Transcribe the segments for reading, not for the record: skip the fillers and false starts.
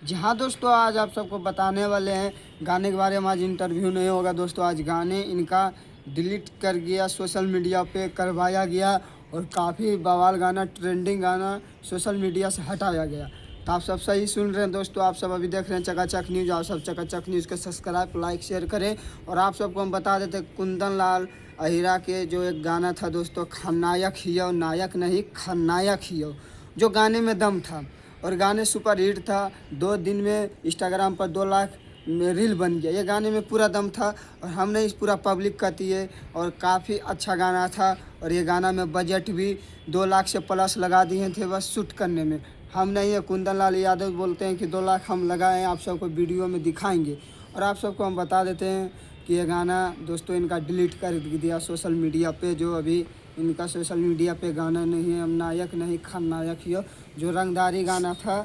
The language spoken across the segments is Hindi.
जी हाँ दोस्तों, आज आप सबको बताने वाले हैं गाने के बारे में। आज इंटरव्यू नहीं होगा दोस्तों, आज गाने इनका डिलीट कर गया, सोशल मीडिया पे करवाया गया और काफ़ी बवाल गाना, ट्रेंडिंग गाना सोशल मीडिया से हटाया गया। तो आप सब सही सुन रहे हैं दोस्तों, आप सब अभी देख रहे हैं चकाचक न्यूज़। आप सब चकाचक न्यूज़ को सब्सक्राइब, लाइक, शेयर करें। और आप सबको हम बता देते कुंदन लाल अहिरा के जो एक गाना था दोस्तों, खलनायक हियो, नायक नहीं खलनायक हियो, जो गाने में दम था और गाने सुपर हिट था। 2 दिन में इंस्टाग्राम पर 2 लाख में रील बन गया। ये गाने में पूरा दम था और हमने इस पूरा पब्लिक कहती है और काफ़ी अच्छा गाना था। और ये गाना में बजट भी 2 लाख से प्लस लगा दिए थे बस शूट करने में। हम नहीं है, कुंदन लाल यादव बोलते हैं कि 2 लाख हम लगाए हैं, आप सबको वीडियो में दिखाएंगे। और आप सबको हम बता देते हैं कि ये गाना दोस्तों इनका डिलीट कर दिया सोशल मीडिया पे। जो अभी इनका सोशल मीडिया पे गाना नहीं है, हम नायक नहीं खलनायक हियो, जो रंगदारी गाना था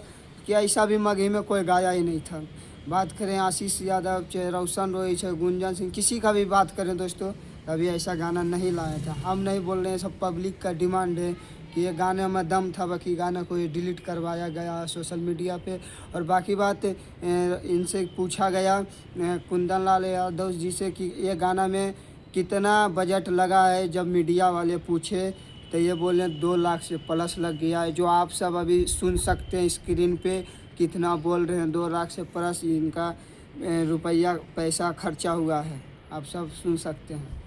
कि ऐसा भी मगही में कोई गाया ही नहीं था। बात करें आशीष यादव, चाहे रोशन रोय, चाहे गुंजन सिंह, किसी का भी बात करें दोस्तों, अभी ऐसा गाना नहीं लाया था। हम नहीं बोल रहे हैं, सब पब्लिक का डिमांड है कि ये गाने में दम था, बाकी गाना को ये डिलीट करवाया गया सोशल मीडिया पे। और बाकी बात इनसे पूछा गया कुंदन लाल यादव जी से कि ये गाना में कितना बजट लगा है। जब मीडिया वाले पूछे तो ये बोले 2 लाख से प्लस लग गया है, जो आप सब अभी सुन सकते हैं स्क्रीन पे कितना बोल रहे हैं। 2 लाख से प्लस इनका रुपया पैसा खर्चा हुआ है, आप सब सुन सकते हैं।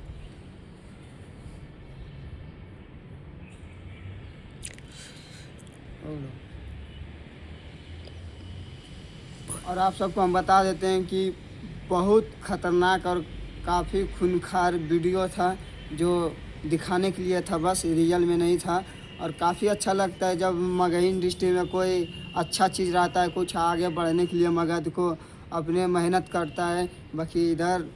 और आप सबको हम बता देते हैं कि बहुत ख़तरनाक और काफ़ी खूनखार वीडियो था, जो दिखाने के लिए था, बस रियल में नहीं था। और काफ़ी अच्छा लगता है जब मगही इंडस्ट्री में कोई अच्छा चीज़ रहता है, कुछ आगे बढ़ने के लिए मगध को अपने मेहनत करता है। बाकी इधर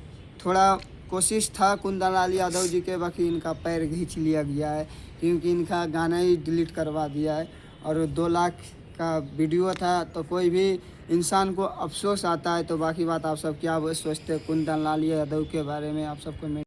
थोड़ा कोशिश था कुंदन लाल यादव जी के, बाकी इनका पैर खींच लिया गया है क्योंकि इनका गाना ही डिलीट करवा दिया है। और 2 लाख का वीडियो था तो कोई भी इंसान को अफसोस आता है। तो बाकी बात आप सब क्या वो सोचते हैं कुंदन लाल यादव के बारे में, आप सबको